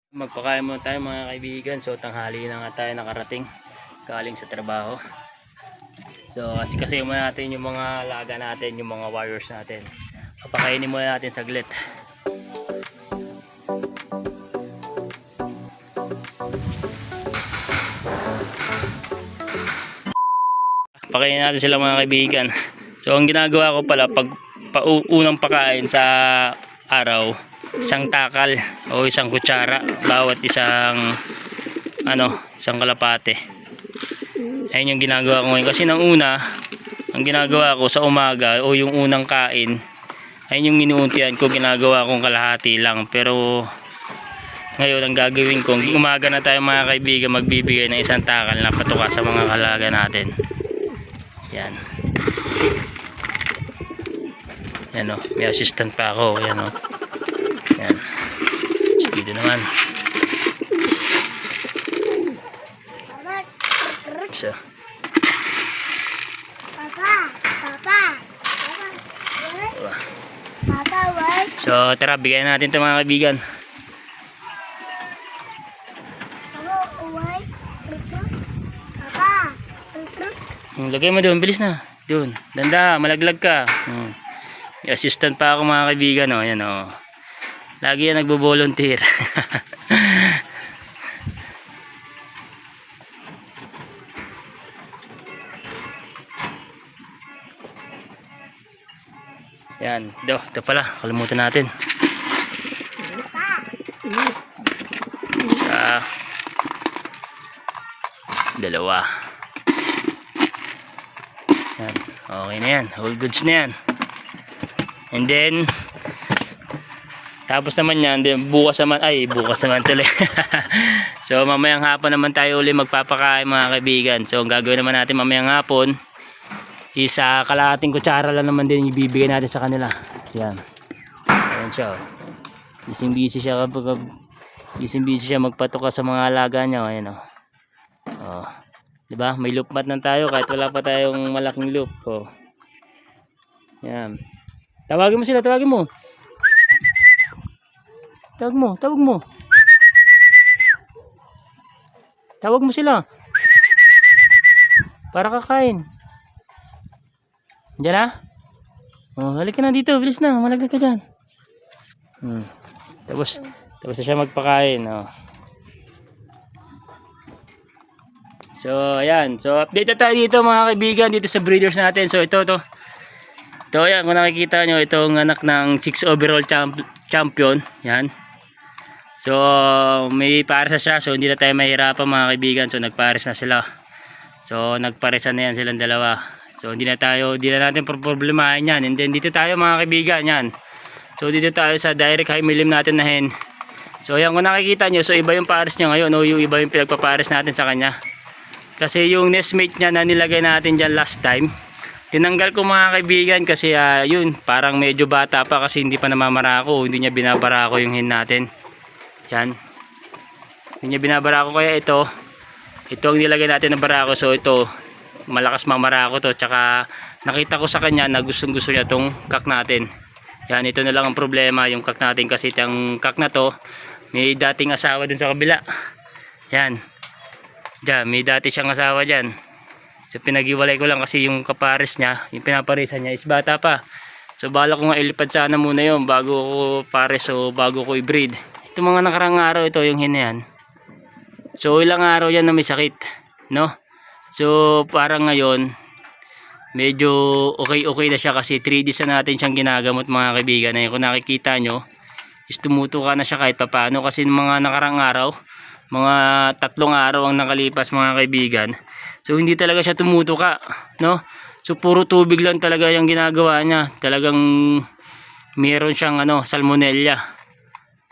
Magpakain muna tayo mga kaibigan. So tanghali na nga tayo nakarating galing sa trabaho. So kasi muna natin yung mga laga natin, yung mga warriors natin. Papakainin muna natin saglit. Pakainin natin sila mga kaibigan. So ang ginagawa ko pala pag unang pakain sa araw, isang takal o isang kutsara bawat isang kalapate. Ayun yung ginagawa ko ngayon kasi nang una ang ginagawa ko sa umaga o yung unang kain, ayun yung inuuntian ko, ginagawa kong kalahati lang. Pero ngayon ang gagawin ko, umaga na tayo mga kaibigan, magbibigay ng isang takal na patuka sa mga kalaga natin. Yan. Yan o, may assistant pa ako. Yan o. Yan. So, dito naman. So. So, tara, bigyan natin ito mga kaibigan. Lagay mo doon, bilis na. Doon, danda, malaglag ka. May assistant pa ako mga kaibigan. O, yan o. Lagi yan nagbo-volunteer. Yan, ito pala, kalimutan natin. Isa, dalawa. Yan, okay na yan, all goods na yan. And then tapos naman yan, bukas naman tuloy. So mamayang hapon naman tayo uli magpapakain mga kaibigan. So ang gagawin naman natin mamayang hapon, isa kalahating kutsara lang naman din ibibigay natin sa kanila. Yan. Ayan siya. Busy siya magpatuka sa mga alaga niya. Ayan o. Oh. Diba? May loop mat lang tayo kahit wala pa tayong malaking loop. Oh. Yan. Tawagin mo sila, tawagin mo. Tawag mo. Tawag mo sila. Para kakain. Diyan na? Oh, halika na dito, bilis na, malaglag ka dyan. Tapos na siya magpakain. Oh. So, ayan. So, update na tayo dito mga kaibigan, dito sa breeders natin. So, ito, yan, kung nakikita nyo, itong anak ng 6 overall champion. Yan. So, may pares na siya. So, hindi na tayo mahirapan mga kaibigan. So, nagpares na sila. So, nagparesan na yan silang dalawa. So, hindi na natin problemahin yan. And then, dito tayo mga kaibigan, yan. So, dito tayo sa direct high milim natin na hen. So, yan, kung nakikita nyo, so, iba yung pares niya ngayon. O, yung iba yung pinagpapares natin sa kanya. Kasi yung nestmate niya na nilagay natin dyan last time, tinanggal ko mga kaibigan kasi yun, parang medyo bata pa kasi hindi pa namamarako. Hindi niya binabarako yung hen natin. Yan. Hindi niya binabarako, kaya ito ang nilagay natin na barako. So ito, malakas mamarako to. Tsaka nakita ko sa kanya na gustong gusto niya tong kak natin. Yan, ito na lang ang problema, yung kak natin, kasi itong kak na to may dating asawa dun sa kabila. Yan. Diyan, may dati siyang asawa dyan. So pinag-iwalay ko lang kasi yung kapares niya, yung pinaparisan niya is bata pa. So bala ko nga ilipad sana muna yun bago ko pares o bago ko i-breed. Ito mga nakarang araw, ito yung hen yan. So ilang araw yan na may sakit, no? So parang ngayon medyo okay na siya kasi 3 days na natin siyang ginagamot mga kaibigan. Ayun, kung nakikita nyo is tumutuka na siya kahit papaano kasi mga nakarang araw, mga 3 araw ang nakalipas mga kaibigan. So hindi talaga siya tumutuka, no? So puro tubig lang talaga yung ginagawa niya. Talagang meron siyang salmonella,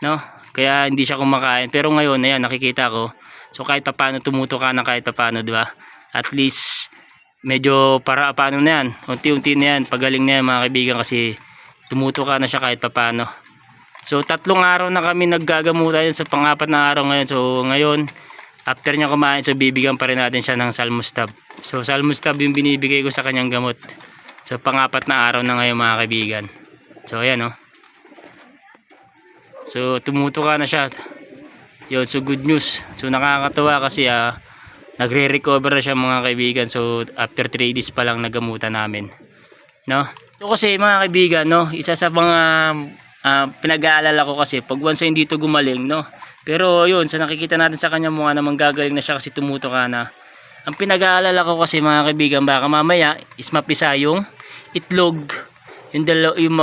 no? Kaya hindi siya kumakain. Pero ngayon ayan, nakikita ko. So kahit papaano tumutuka na, kahit papaano, di ba? At least medyo para paano na yan. Unti-unti na yan, pagaling na yan mga kaibigan kasi tumutuka na siya kahit papaano. So 3 araw na kami naggagamutan sa pang-4 na araw ngayon. So ngayon, after niya kumain, so bibigyan pa rin natin siya ng Salmustab. So Salmustab yung binibigay ko sa kanyang gamot. So pang-4 na araw na ngayon mga kaibigan. So ayan, oh. So tumutuka na siya. Yun, so good news. So nakakatuwa kasi nagre-recover na siya mga kaibigan. So after 3 days pa lang nagamutan namin, no? So kasi mga kaibigan, no, isa sa mga pinag-aalala ko kasi pag once hindi to gumaling, no. Pero yun, sa nakikita natin sa kanya mukha namang gagaling na siya kasi tumuto ka na. Ang pinag-aalala ko kasi mga kaibigan, baka mamaya is mapisa yung itlog.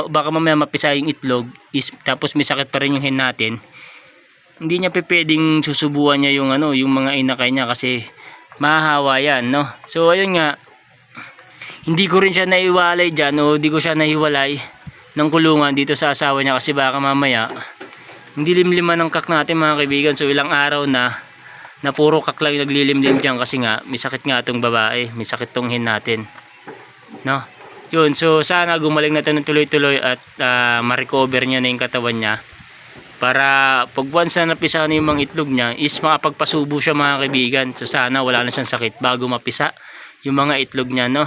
Baka mamaya mapisa yung itlog tapos may sakit pa rin yung hen natin. Hindi niya pwedeng susubuan niya yung yung mga inakay niya kasi mahahawa yan, no. So ayun nga, hindi ko rin siya naiwalay dyan, o hindi ko siya naiwalay ng kulungan dito sa asawa niya kasi baka mamaya hindi limliman ng kak natin mga kaibigan. So ilang araw na puro kak lang yung naglilimlim dyan kasi nga may sakit nga itong babae, may sakit tong hen natin, no. Yun, so sana gumaling na ito ng tuloy-tuloy at ma-recover niya na yung katawan niya. Para pag once na napisa na yung mga itlog niya is makapagpasubo siya mga kaibigan. So sana wala na siyang sakit bago mapisa yung mga itlog niya, no.